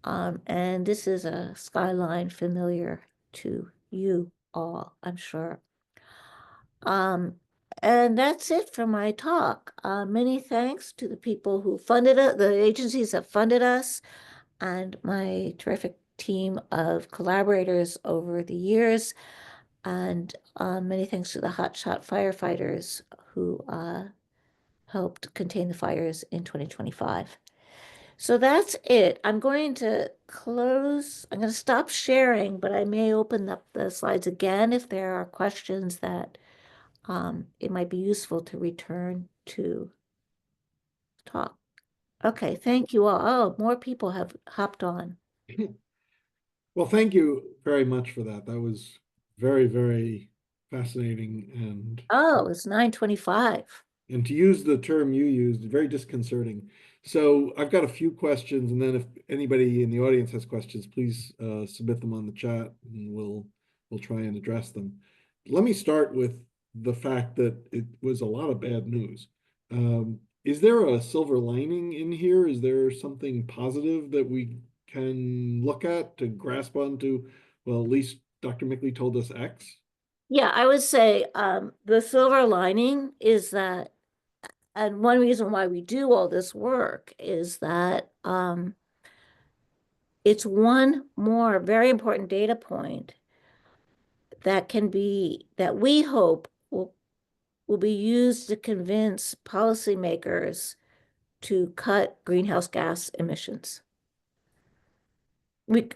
And this is a skyline familiar to you all, I'm sure. And that's it for my talk. Many thanks to the people who funded it, the agencies that funded us, and my terrific team of collaborators over the years. And many thanks to the hotshot firefighters who helped contain the fires in 2025. So that's it. I'm going to close, I'm going to stop sharing, but I may open up the slides again if there are questions that it might be useful to return to talk. Okay, thank you all. Oh, more people have hopped on. Well, thank you very much for that. That was very, very fascinating Oh, it's 9:25. and to use the term you used, very disconcerting. So I've got a few questions, and then if anybody in the audience has questions, please submit them on the chat, and we'll try and address them. Let me start with the fact that it was a lot of bad news. Is there a silver lining in here? Is there something positive that we can look at to grasp onto? Well, at least Dr. Mickley told us X. Yeah, I would say the silver lining is that, and one reason why we do all this work is that it's one more very important data point that can be, that we hope will be used to convince policymakers to cut greenhouse gas emissions.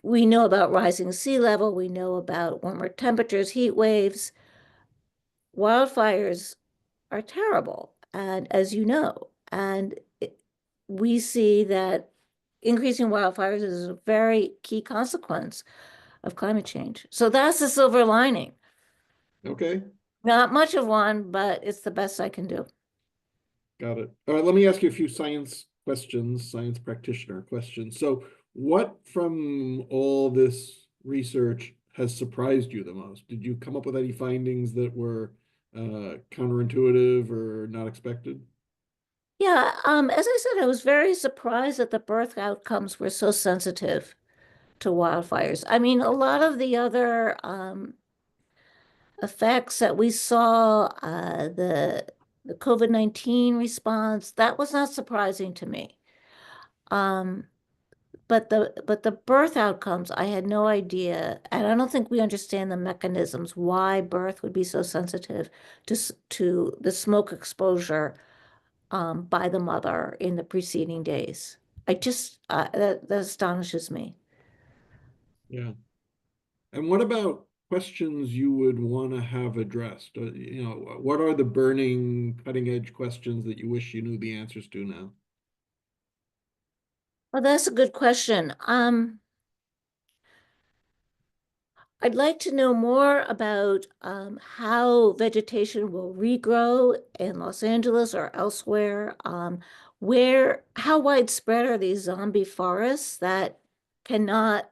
We know about rising sea level, we know about warmer temperatures, heat waves. Wildfires are terrible, and as you know, we see that increasing wildfires is a very key consequence of climate change. So that's the silver lining. Okay. Not much of one, but it's the best I can do. Got it. All right, let me ask you a few science questions, science practitioner questions. So, what from all this research has surprised you the most? Did you come up with any findings that were counterintuitive or not expected? Yeah, as I said, I was very surprised that the birth outcomes were so sensitive to wildfires. I mean, a lot of the other effects that we saw, the COVID-19 response, that was not surprising to me. Um, but the birth outcomes, I had no idea, and I don't think we understand the mechanisms why birth would be so sensitive to the smoke exposure by the mother in the preceding days. I just that astonishes me. Yeah. And what about questions you would want to have addressed? What are the burning, cutting edge questions that you wish you knew the answers to now? Well, that's a good question. I'd like to know more about how vegetation will regrow in Los Angeles or elsewhere. How widespread are these zombie forests that cannot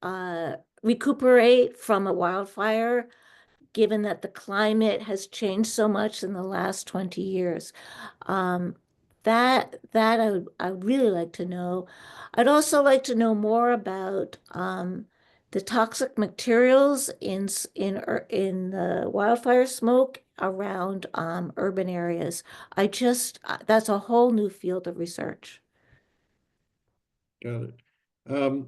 uh, recuperate from a wildfire, given that the climate has changed so much in the last 20 years? Um, I'd really like to know. I'd also like to know more about the toxic materials in the wildfire smoke around urban areas. That's a whole new field of research. Got it.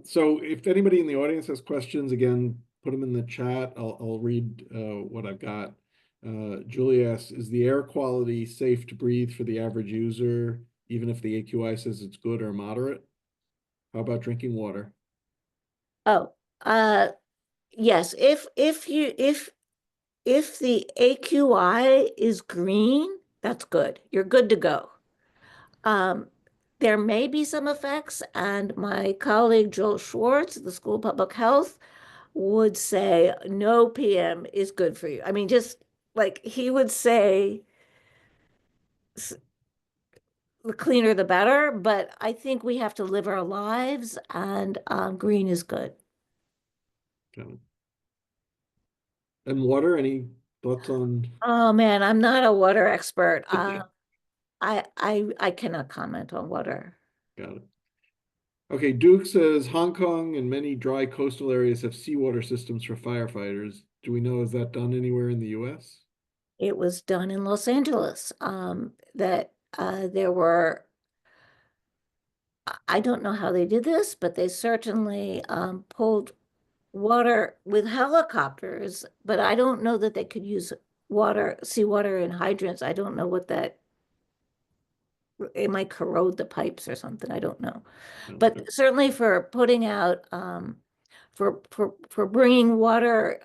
So if anybody in the audience has questions, again, put them in the chat. I'll read what I've got. Julie asks, is the air quality safe to breathe for the average user, even if the AQI says it's good or moderate? How about drinking water? Oh, uh, yes. If the AQI is green, that's good. You're good to go. Um, there may be some effects, and my colleague Joel Schwartz, the School of Public Health, would say no PM is good for you. I mean, just like he would say, the cleaner the better, but I think we have to live our lives, and green is good. Got it. And water, any thoughts on? Oh man, I'm not a water expert. I cannot comment on water. Got it. Okay, Duke says Hong Kong and many dry coastal areas have seawater systems for firefighters. Do we know, is that done anywhere in the US? It was done in Los Angeles. That there were, I don't know how they did this, but they certainly pulled water with helicopters, but I don't know that they could use seawater in hydrants. I don't know what that it might corrode the pipes or something. I don't know. No, But certainly for putting out, for bringing water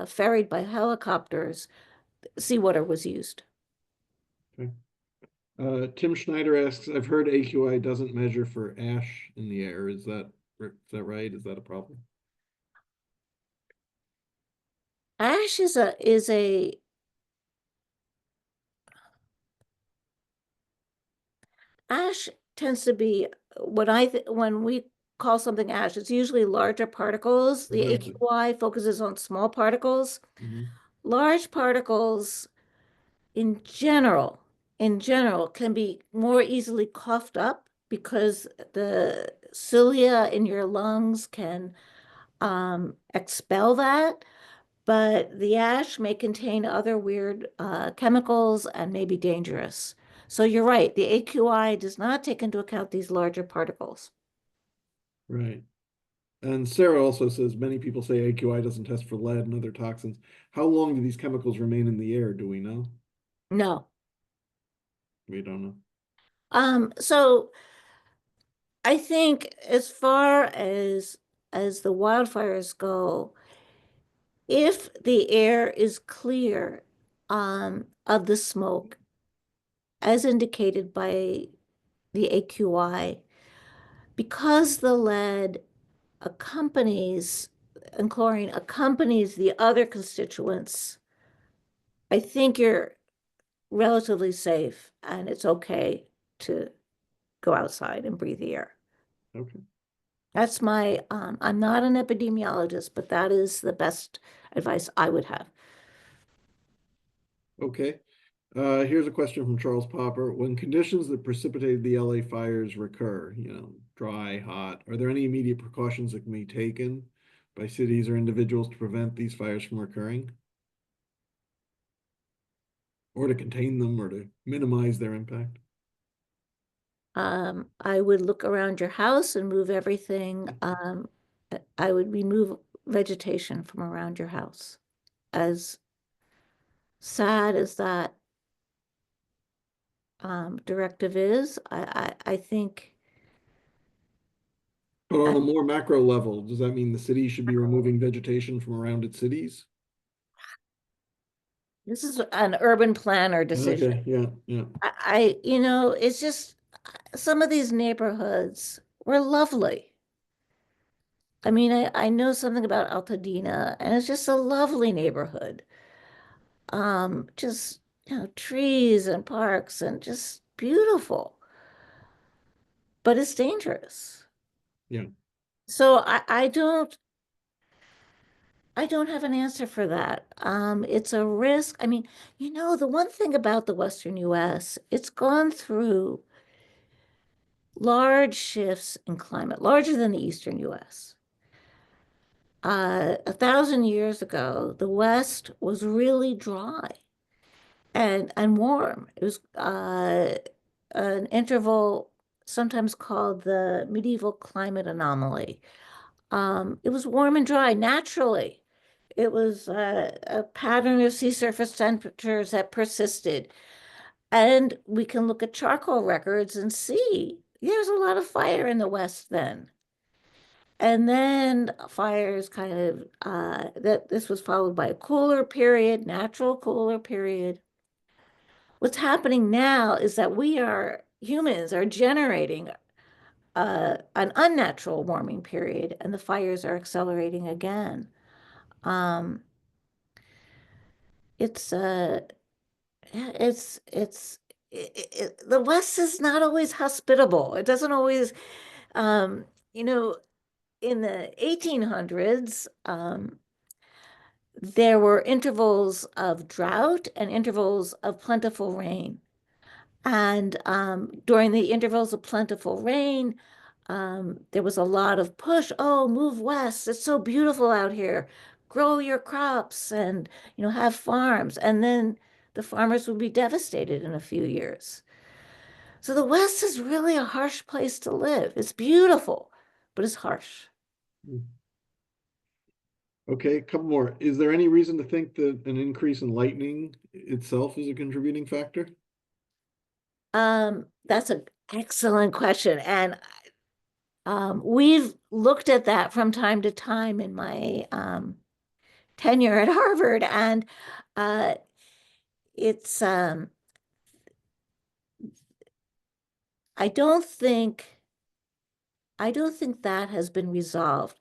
ferried by helicopters, seawater was used. okay. Tim Schneider asks, I've heard AQI doesn't measure for ash in the air. Is that right? Is that a problem? Ash is a ash tends to be when we call something ash, it's usually larger particles. The Exactly. AQI focuses on small particles. Mhm. Large particles in general, can be more easily coughed up because the cilia in your lungs can expel that. But the ash may contain other weird chemicals and may be dangerous. So you're right, the AQI does not take into account these larger particles. Right. And Sarah also says many people say AQI doesn't test for lead and other toxins. How long do these chemicals remain in the air? Do we know? No. We don't know. So I think as far as the wildfires go, if the air is clear of the smoke, as indicated by the AQI, because the lead accompanies and chlorine accompanies the other constituents, I think you're relatively safe and it's okay to go outside and breathe the air. Okay. That's my, I'm not an epidemiologist, but that is the best advice I would have. Okay. Here's a question from Charles Popper. When conditions that precipitated the LA fires recur, dry, hot, are there any immediate precautions that can be taken by cities or individuals to prevent these fires from recurring? Or to contain them or to minimize their impact? I would look around your house and move everything. I would remove vegetation from around your house. As sad as that directive is, I think But on uh, a more macro level, does that mean the city should be removing vegetation from around its cities? this is an urban planner decision. Okay, yeah, yeah. It's just some of these neighborhoods were lovely. I mean, I know something about Altadena, and it's just a lovely neighborhood. Just, trees and parks and just beautiful, but it's dangerous. Yeah. So I don't have an answer for that. It's a risk. I mean, the one thing about the Western US, it's gone through large shifts in climate, larger than the Eastern US. 1,000 years ago, the West was really dry and warm. It was an interval sometimes called the medieval climate anomaly. It was warm and dry naturally. It was a pattern of sea surface temperatures that persisted. And we can look at charcoal records and see there's a lot of fire in the West then. And then fires kind of, that this was followed by a cooler period, natural cooler period. What's happening now is that humans are generating an unnatural warming period, and the fires are accelerating again. Um, it's yeah, the West is not always hospitable. It doesn't always, um, you know, in the 1800s, there were intervals of drought and intervals of plentiful rain. And during the intervals of plentiful rain, there was a lot of push. Oh, move west. It's so beautiful out here. Grow your crops and, have farms. And then the farmers would be devastated in a few years. So the West is really a harsh place to live. It's beautiful, but it's harsh. Okay, a couple more. Is there any reason to think that an increase in lightning itself is a contributing factor? That's an excellent question. And we've looked at that from time to time in my tenure at Harvard, and uh, it's I don't think I don't think that has been resolved.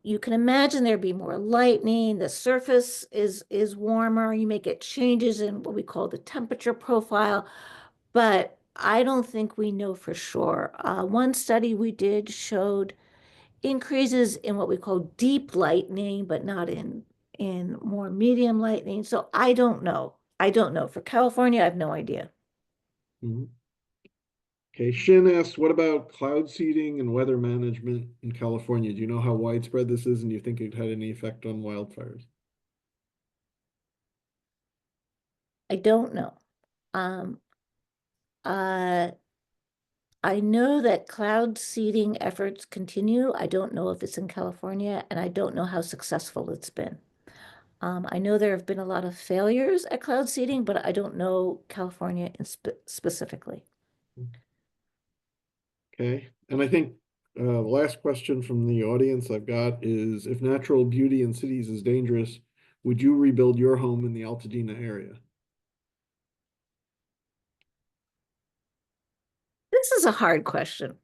You can imagine there'd be more lightning, the surface is warmer, you may get changes in what we call the temperature profile, but I don't think we know for sure. One study we did showed increases in what we call deep lightning, but not in more medium lightning. So I don't know. I don't know. For California, I have no idea. Mhm. Okay, Shin asks, what about cloud seeding and weather management in California? Do you know how widespread this is, and do you think it had any effect on wildfires? I don't know. Um, uh, I know that cloud seeding efforts continue. I don't know if it's in California, and I don't know how successful it's been. I know there have been a lot of failures at cloud seeding, but I don't know California specifically. Okay, and I think the last question from the audience I've got is, if natural beauty in cities is dangerous, would you rebuild your home in the Altadena area? This is a hard question.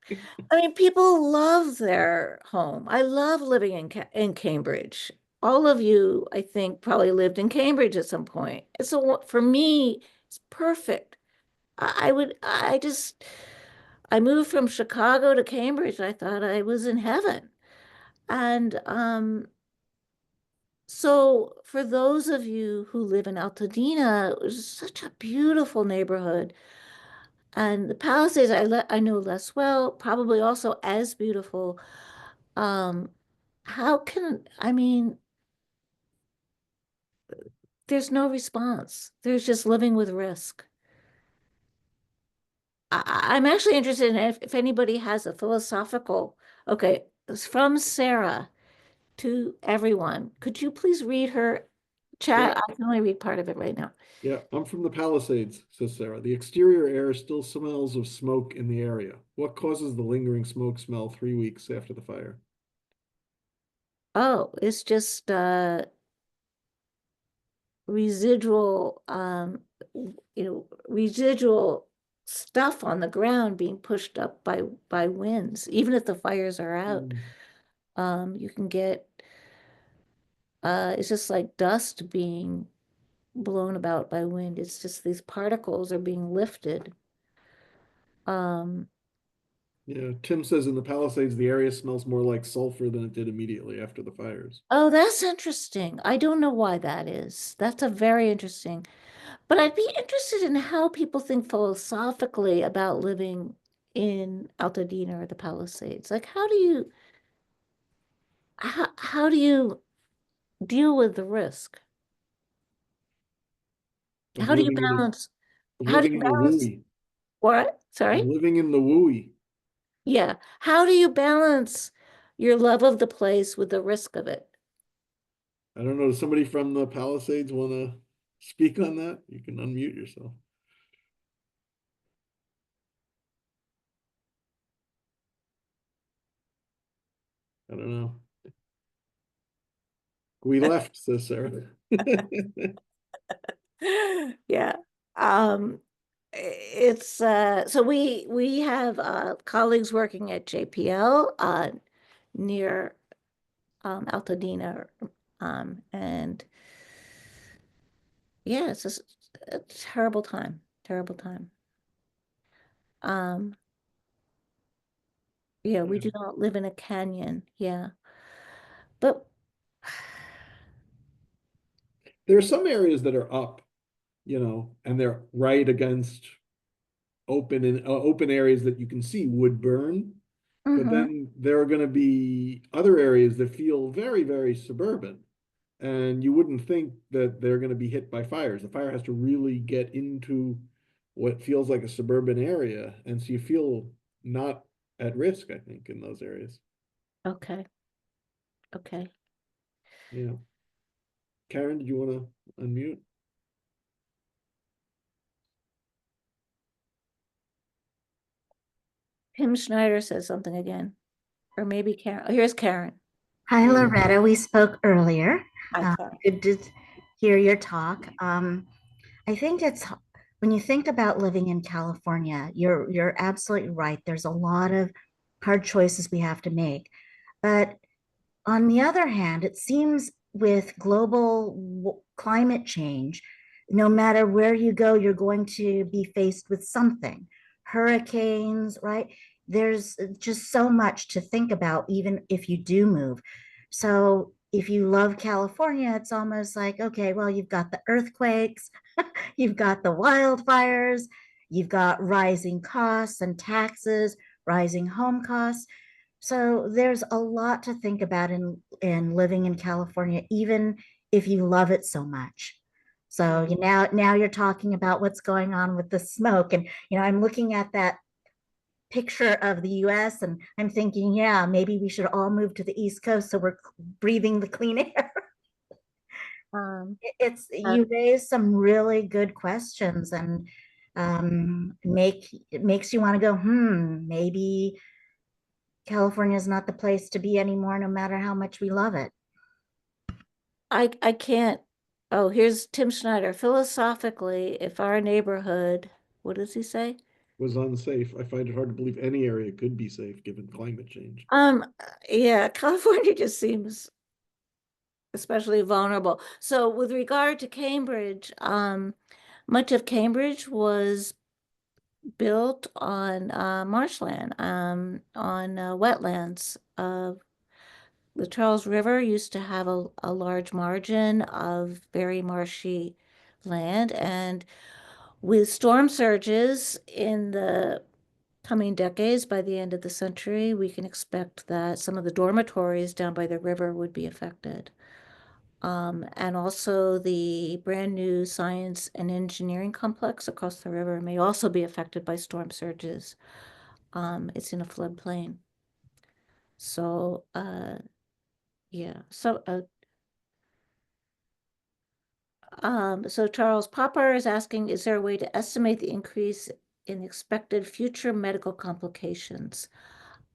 I mean, people love their home. I love living in Cambridge. All of you, I think, probably lived in Cambridge at some point. So for me, it's perfect. I just, I moved from Chicago to Cambridge. I thought I was in heaven. And so for those of you who live in Altadena, it was such a beautiful neighborhood. And the Palisades I know less well, probably also as beautiful. Um, how can, I mean, there's no response. There's just living with risk. I'm actually interested in if anybody has a philosophical, okay, it's from Sarah to everyone. Could you please read her Yeah, chat? I can only read part of it right now. yeah, I'm from the Palisades, says Sarah. The exterior air still smells of smoke in the area. What causes the lingering smoke smell 3 weeks after the fire? Oh, it's just residual residual stuff on the ground being pushed up by winds. Even if the fires are out, Mm, you can get it's just like dust being blown about by wind. It's just these particles are being lifted. Um, yeah, Tim says in the Palisades, the area smells more like sulfur than it did immediately after the fires. oh, that's interesting. I don't know why that is. That's a very interesting. But I'd be interested in how people think philosophically about living in Altadena or the Palisades. Like, how do you deal with the risk? Of How do you living in a balance? of How do living you in the balance wooey. what? Of Sorry? living in the wooey. Yeah. How do you balance your love of the place with the risk of it? I don't know. Does somebody from the Palisades want to speak on that? You can unmute yourself. I don't know. We left, says Sarah. Yeah. Um, it's so we have colleagues working at JPL near Altadena, and yeah, it's just a terrible time, terrible time. Um, yeah, we Yeah. do not live in a canyon. Yeah, but There are some areas that are up, and they're right against open areas that you can see would burn. But mhm, then there are going to be other areas that feel very, very suburban. And you wouldn't think that they're going to be hit by fires. The fire has to really get into what feels like a suburban area. And so you feel not at risk, I think, in those areas. okay, okay. Yeah. Karen, did you want to unmute? Tim Schneider says something again, or maybe Karen. Oh, here's Karen. Hi, Hey, Loretta. We spoke earlier. Hi, Uh, Karen. Good to hear your talk. I think it's when you think about living in California, you're absolutely right. There's a lot of hard choices we have to make. But on the other hand, it seems with global climate change, no matter where you go, you're going to be faced with something. Hurricanes, right? There's just so much to think about, even if you do move. So if you love California, it's almost like, okay, well, you've got the earthquakes, you've got the wildfires, you've got rising costs and taxes, rising home costs. So there's a lot to think about in living in California, even if you love it so much. So you now you're talking about what's going on with the smoke. And I'm looking at that picture of the US and I'm thinking, yeah, maybe we should all move to the East Coast so we're breathing the clean air. It's Uh, you raise some really good questions and it makes you want to go, maybe California is not the place to be anymore, no matter how much we love it. I can't. Oh, here's Tim Schneider. Philosophically, if our neighborhood, what does he say? was unsafe. I find it hard to believe any area could be safe given climate change. Yeah, California just seems especially vulnerable. So with regard to Cambridge, much of Cambridge was built on marshland, on wetlands. The Charles River used to have a large margin of very marshy land, and with storm surges in the coming decades, by the end of the century, we can expect that some of the dormitories down by the river would be affected. And also the brand new science and engineering complex across the river may also be affected by storm surges. It's in a floodplain. So, yeah. So Charles Popper is asking, is there a way to estimate the increase in expected future medical complications?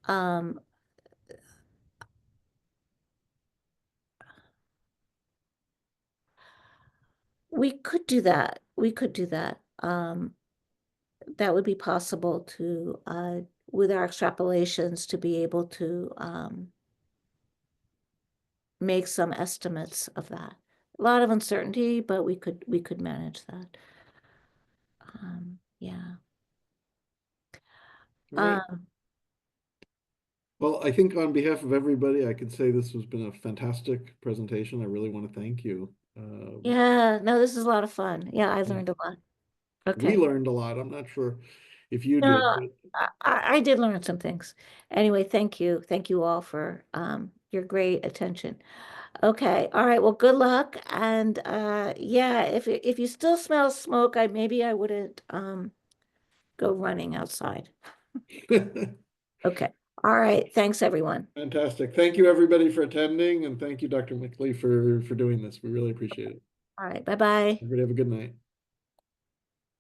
Um, we could do that. We could do that. That would be possible to, with our extrapolations, to be able to make some estimates of that. A lot of uncertainty, but we could manage that. Yeah. All right. Um, Well, I think on behalf of everybody, I could say this has been a fantastic presentation. I really want to thank you. yeah, no, this is a lot of fun. Yeah, I Yeah. learned a lot. We Okay. learned a lot. I'm not sure if you did, No, but I did learn some things. Anyway, thank you. Thank you all for your great attention. Okay. All right. Well, good luck. And yeah, if you still smell smoke, I wouldn't go running outside. Okay. All right. Thanks, everyone. fantastic. Thank you, everybody, for attending, and thank you, Dr. Mickley, for doing this. We really appreciate it. All right. Bye-bye. Everybody have a good night.